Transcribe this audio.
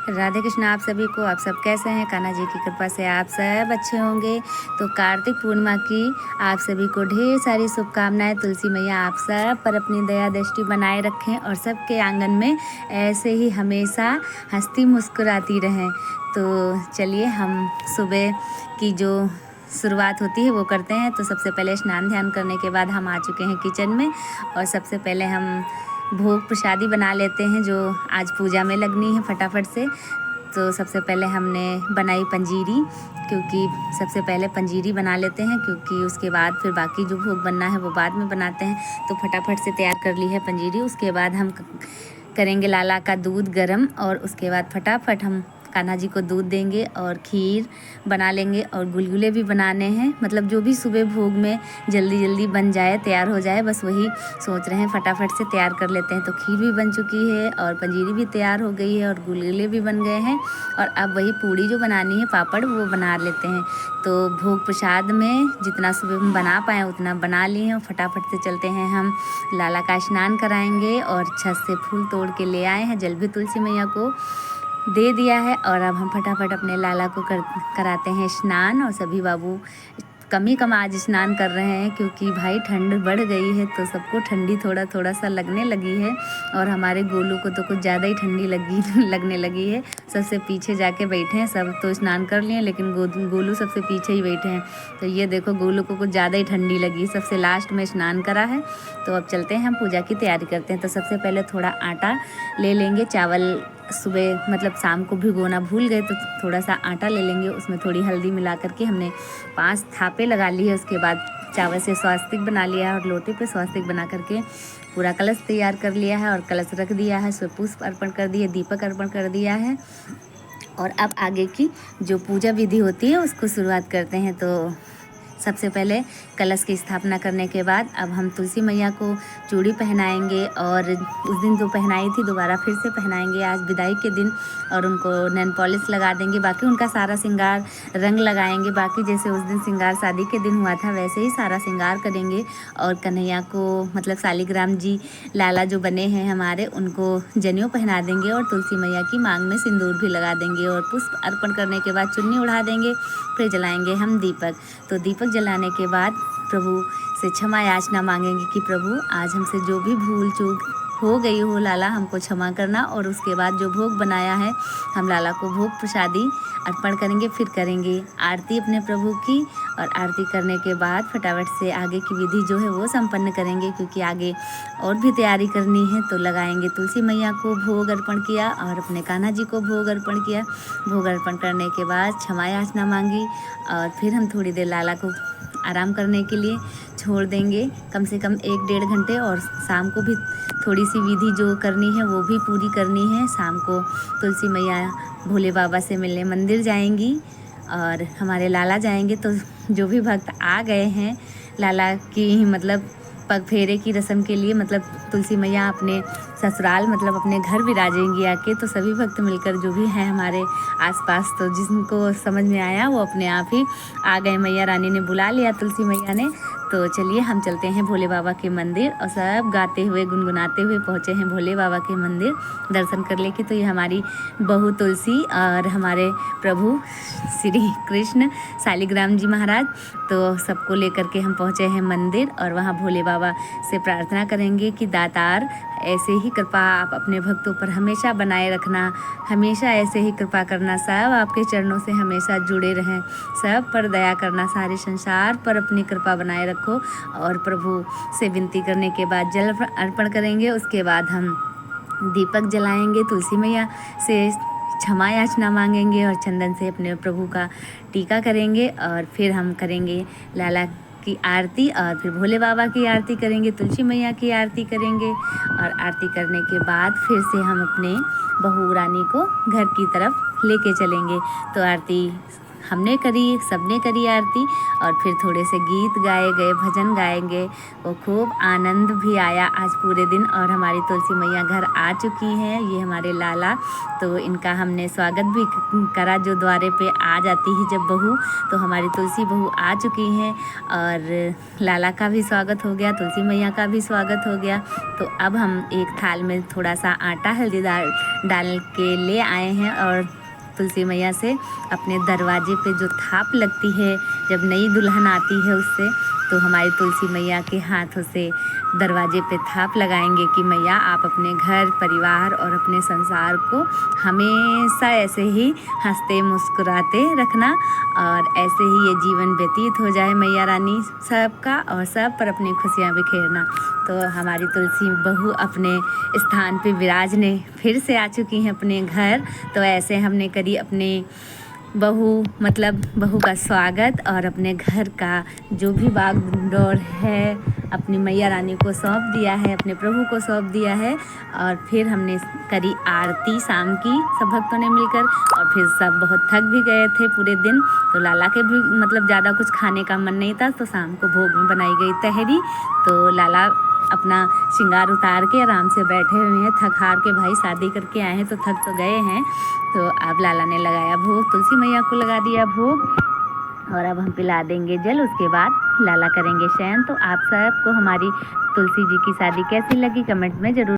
राधे कृष्ण आप सभी को। आप सब कैसे हैं? कान्हा जी की कृपा से आप सब अच्छे होंगे। तो कार्तिक पूर्णिमा की आप सभी को ढेर सारी शुभकामनाएं। तुलसी मैया आप सब पर अपनी दया दृष्टि बनाए रखें और सबके आंगन में ऐसे ही हमेशा हंसती मुस्कुराती रहें। तो चलिए हम सुबह की जो शुरुआत होती है वो करते हैं। तो सबसे पहले स्नान ध्यान करने के बाद हम आ चुके हैं किचन में और सबसे पहले हम भोग प्रसादी बना लेते हैं जो आज पूजा में लगनी है फटाफट से। तो सबसे पहले हमने बनाई पंजीरी, क्योंकि सबसे पहले पंजीरी बना लेते हैं क्योंकि उसके बाद फिर बाकी जो भोग बनना है वो बाद में बनाते हैं। तो फटाफट से तैयार कर ली है पंजीरी। उसके बाद हम करेंगे लाला का दूध गरम और उसके बाद फटाफट हम कान्हा जी को दूध देंगे और खीर बना लेंगे और गुलगुले भी बनाने हैं। मतलब जो भी सुबह भोग में जल्दी जल्दी बन जाए, तैयार हो जाए, बस वही सोच रहे हैं फटाफट से तैयार कर लेते हैं। तो खीर भी बन चुकी है और पंजीरी भी तैयार हो गई है और गुलगुले भी बन गए हैं। और अब वही पूड़ी जो बनानी है पापड़ वो बना लेते हैं। तो भोग प्रसाद में जितना सुबह हम बना पाएँ उतना बना लिए हैं। फटाफट से चलते हैं, हम लाला का स्नान कराएंगे और छत से फूल तोड़ के ले आए हैं। जल भी तुलसी मैया को दे दिया है और अब हम फटाफट अपने लाला को कराते हैं स्नान। और सभी बाबू कम ही कम आज स्नान कर रहे हैं क्योंकि भाई ठंड बढ़ गई है तो सबको ठंडी थोड़ा सा लगने लगी है। और हमारे गोलू को तो कुछ ज़्यादा ही ठंडी लगने लगी है। सबसे पीछे जाके बैठे हैं। सब तो स्नान कर लिए लेकिन गोलू सबसे पीछे ही बैठे हैं। तो ये देखो गोलू को कुछ ज़्यादा ही ठंडी लगी, सबसे लास्ट में स्नान करा है। तो अब चलते हैं, हम पूजा की तैयारी करते हैं। तो सबसे पहले थोड़ा आटा ले लेंगे। चावल सुबह मतलब शाम को भिगोना भूल गए तो थोड़ा सा आटा ले लेंगे, उसमें थोड़ी हल्दी मिला करके हमने 5 थापे लगा ली है। उसके बाद चावल से स्वास्तिक बना लिया है और लोटे पे स्वास्तिक बना करके पूरा कलश तैयार कर लिया है और कलश रख दिया है। उसमें पुष्प अर्पण कर दिए, दीपक अर्पण कर दिया है। और अब आगे की जो पूजा विधि होती है उसको शुरुआत करते हैं। तो सबसे पहले कलश की स्थापना करने के बाद अब हम तुलसी मैया को चूड़ी पहनाएंगे और उस दिन जो पहनाई थी दोबारा फिर से पहनाएंगे आज विदाई के दिन। और उनको नेल पॉलिश लगा देंगे, बाकी उनका सारा श्रृंगार रंग लगाएंगे। बाकी जैसे उस दिन श्रृंगार शादी के दिन हुआ था वैसे ही सारा श्रृंगार करेंगे। और कन्हैया को मतलब शालिग्राम जी लाला जो बने हैं हमारे उनको जनेऊ पहना देंगे और तुलसी मैया की मांग में सिंदूर भी लगा देंगे। और पुष्प अर्पण करने के बाद चुन्नी उड़ा देंगे। फिर जलाएंगे हम दीपक। तो दीपक जलाने के बाद प्रभु से क्षमा याचना मांगेंगे कि प्रभु आज हमसे जो भी भूल चूक हो गई हो लाला हमको क्षमा करना। और उसके बाद जो भोग बनाया है हम लाला को भोग प्रसादी अर्पण करेंगे। फिर करेंगे आरती अपने प्रभु की और आरती करने के बाद फटाफट से आगे की विधि जो है वो संपन्न करेंगे क्योंकि आगे और भी तैयारी करनी है। तो लगाएंगे तुलसी मैया को भोग अर्पण किया और अपने कान्हा जी को भोग अर्पण किया। भोग अर्पण करने के बाद क्षमा याचना मांगी और फिर हम थोड़ी देर लाला को आराम करने के लिए छोड़ देंगे, कम से कम 1-1.5 घंटे। और शाम को भी थोड़ी सी विधि जो करनी है वो भी पूरी करनी है। शाम को तुलसी मैया भोले बाबा से मिलने मंदिर जाएंगी और हमारे लाला जाएंगे। तो जो भी भक्त आ गए हैं लाला की मतलब पग फेरे की रस्म के लिए, मतलब तुलसी मैया अपने ससुराल मतलब अपने घर विराजेंगी आके। तो सभी भक्त मिलकर जो भी हैं हमारे आसपास, तो जिनको समझ में आया वो अपने आप ही आ गए। मैया रानी ने बुला लिया तुलसी मैया ने। तो चलिए हम चलते हैं भोले बाबा के मंदिर और सब गाते हुए गुनगुनाते हुए पहुँचे हैं भोले बाबा के मंदिर दर्शन कर लेके। तो ये हमारी बहू तुलसी और हमारे प्रभु श्री कृष्ण शालिग्राम जी महाराज, तो सबको लेकर के हम पहुँचे हैं मंदिर। और वहाँ भोले बाबा से प्रार्थना करेंगे कि दातार ऐसे ही कृपा आप अपने भक्तों पर हमेशा बनाए रखना, हमेशा ऐसे ही कृपा करना, सब आपके चरणों से हमेशा जुड़े रहें, सब पर दया करना, सारे संसार पर अपनी कृपा बनाए रखो। और प्रभु से विनती करने के बाद जल अर्पण करेंगे। उसके बाद हम दीपक जलाएंगे, तुलसी मैया से क्षमा याचना मांगेंगे और चंदन से अपने प्रभु का टीका करेंगे। और फिर हम करेंगे लाला की आरती और फिर भोले बाबा की आरती करेंगे, तुलसी मैया की आरती करेंगे। और आरती करने के बाद फिर से हम अपने बहू रानी को घर की तरफ लेके चलेंगे। तो आरती हमने करी, सबने करी आरती और फिर थोड़े से गीत गाए गए, भजन गाएंगे। वो खूब आनंद भी आया आज पूरे दिन। और हमारी तुलसी मैया घर आ चुकी हैं, ये हमारे लाला, तो इनका हमने स्वागत भी करा। जो द्वारे पे आ जाती है जब बहू, तो हमारी तुलसी बहू आ चुकी हैं और लाला का भी स्वागत हो गया, तुलसी मैया का भी स्वागत हो गया। तो अब हम एक थाल में थोड़ा सा आटा हल्दी डाल के ले आए हैं और तुलसी मैया से अपने दरवाजे पे जो थाप लगती है जब नई दुल्हन आती है उससे, तो हमारी तुलसी मैया के हाथों से दरवाजे पे थाप लगाएंगे कि मैया आप अपने घर परिवार और अपने संसार को हमेशा ऐसे ही हंसते मुस्कुराते रखना और ऐसे ही ये जीवन व्यतीत हो जाए मैया रानी सबका, और सब पर अपनी खुशियाँ बिखेरना। तो हमारी तुलसी बहू अपने स्थान पे विराजने फिर से आ चुकी हैं अपने घर। तो ऐसे हमने करी अपने बहू का स्वागत और अपने घर का जो भी बागडोर है अपनी मैया रानी को सौंप दिया है, अपने प्रभु को सौंप दिया है। और फिर हमने करी आरती शाम की सब भक्तों ने मिलकर, और फिर सब बहुत थक भी गए थे पूरे दिन, तो लाला के भी ज़्यादा कुछ खाने का मन नहीं था, तो शाम को भोग में बनाई गई तहरी। तो लाला अपना श्रृंगार उतार के आराम से बैठे हुए हैं, थक हार के, भाई शादी करके आए हैं तो थक तो गए हैं। तो अब लाला ने लगाया भोग, तुलसी मैया को लगा दिया भोग और अब हम पिला देंगे जल, उसके बाद लाला करेंगे शयन। तो आप सबको हमारी तुलसी जी की शादी कैसी लगी कमेंट में ज़रूर